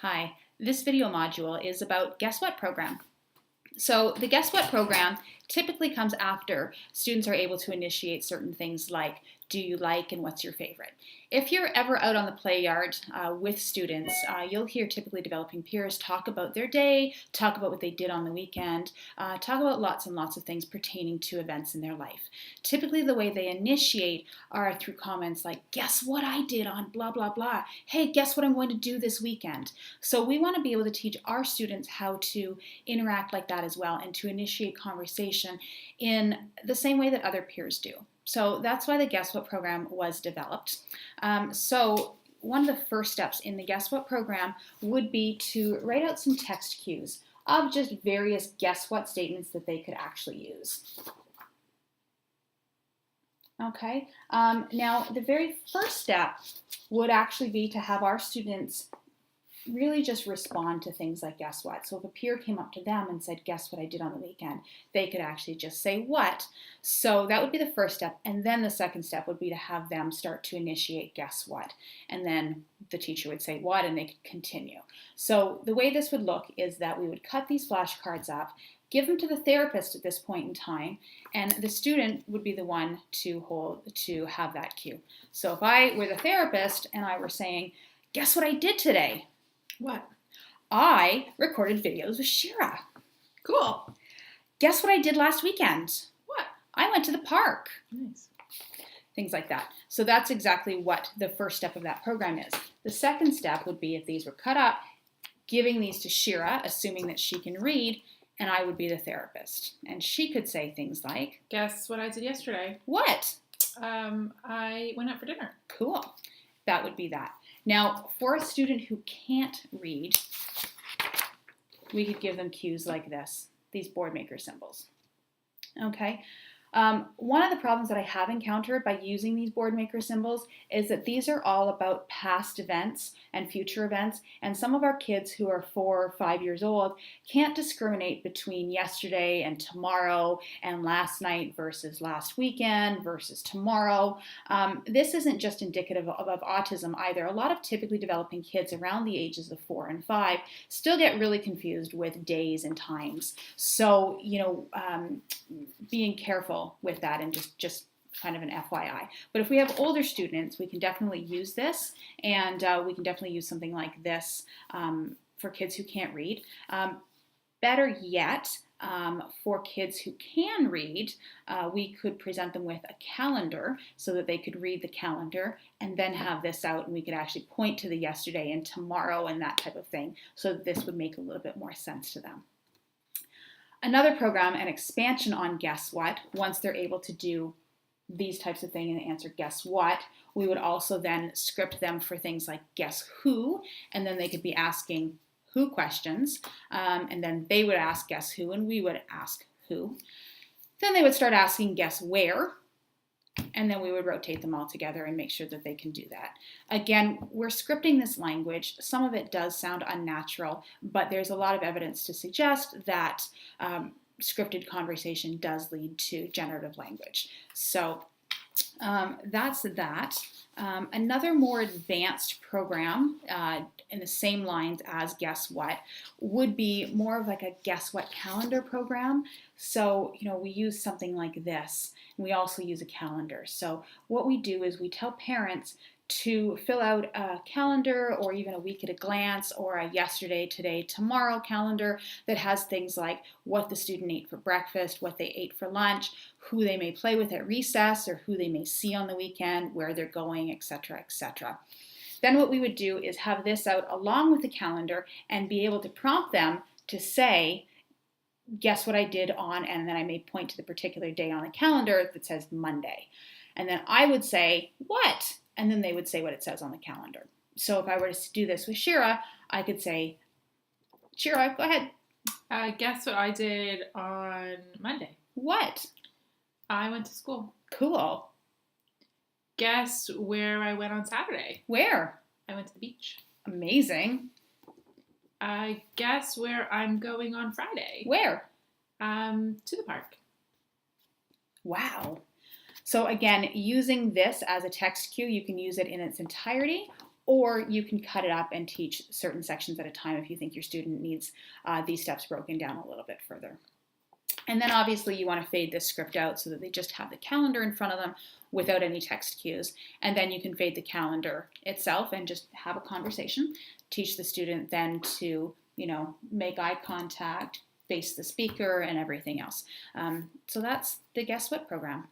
Hi, this video module is about Guess What program. So the Guess What program typically comes after students are able to initiate certain things like do you like and what's your favorite. If you're ever out on the play yard with students, you'll hear typically developing peers talk about their day, talk about what they did on the weekend, talk about lots and lots of things pertaining to events in their life. Typically the way they initiate are through comments like, guess what I did on blah, blah, blah. Hey, guess what I'm going to do this weekend. So we want to be able to teach our students how to interact like that as well and to initiate conversation in the same way that other peers do. So that's why the Guess What program was developed. So one of the first steps in the Guess What program would be to write out some text cues of just various guess what statements that they could actually use. Okay, now the very first step would actually be to have our students really just respond to things like guess what. So if a peer came up to them and said, guess what I did on the weekend, they could actually just say what. So that would be the first step. And then the second step would be to have them start to initiate guess what. And then the teacher would say what and they could continue. So the way this would look is that we would cut these flashcards up, give them to the therapist at this point in time, and the student would be the one to have that cue. So if I were the therapist and I were saying, guess what I did today? What? I recorded videos with Shira. Cool. Guess what I did last weekend? What? I went to the park. Nice. Things like that. So that's exactly what the first step of that program is. The second step would be if these were cut up, giving these to Shira, assuming that she can read, and I would be the therapist. And she could say things like, Guess what I did yesterday? What? I went out for dinner. Cool. That would be that. Now, for a student who can't read, we could give them cues like this, these board maker symbols. Okay. One of the problems that I have encountered by using these board maker symbols is that these are all about past events and future events, and some of our kids who are 4 or 5 years old can't discriminate between yesterday and tomorrow and last night versus last weekend versus tomorrow. This isn't just indicative of autism either. A lot of typically developing kids around the ages of 4 and 5 still get really confused with days and times. So, being careful with that and just kind of an FYI. But if we have older students, we can definitely use this, and we can definitely use something like this for kids who can't read. Better yet, for kids who can read, we could present them with a calendar so that they could read the calendar and then have this out, and we could actually point to the yesterday and tomorrow and that type of thing, so that this would make a little bit more sense to them. Another program, an expansion on Guess What, once they're able to do these types of things and answer guess what, we would also then script them for things like guess who, and then they could be asking who questions, and then they would ask guess who, and we would ask who. Then they would start asking guess where, and then we would rotate them all together and make sure that they can do that. Again, we're scripting this language. Some of it does sound unnatural, but there's a lot of evidence to suggest that scripted conversation does lead to generative language. So that's that. Another more advanced program in the same lines as Guess What would be more of like a Guess What calendar program. So, we use something like this, and we also use a calendar. So what we do is we tell parents to fill out a calendar or even a week at a glance or a yesterday, today, tomorrow calendar that has things like what the student ate for breakfast, what they ate for lunch, who they may play with at recess or who they may see on the weekend, where they're going, etc., etc. Then what we would do is have this out along with the calendar and be able to prompt them to say, guess what I did on, and then I may point to the particular day on the calendar that says Monday. And then I would say, what? And then they would say what it says on the calendar. So if I were to do this with Shira, I could say, Shira, go ahead. Guess what I did on Monday? What? I went to school. Cool. Guess where I went on Saturday? Where? I went to the beach. Amazing. Guess where I'm going on Friday? Where? To the park. Wow. So again, using this as a text cue, you can use it in its entirety, or you can cut it up and teach certain sections at a time if you think your student needs these steps broken down a little bit further. And then obviously you want to fade this script out so that they just have the calendar in front of them without any text cues. And then you can fade the calendar itself and just have a conversation. Teach the student then to, make eye contact, face the speaker, and everything else. So that's the Guess What program.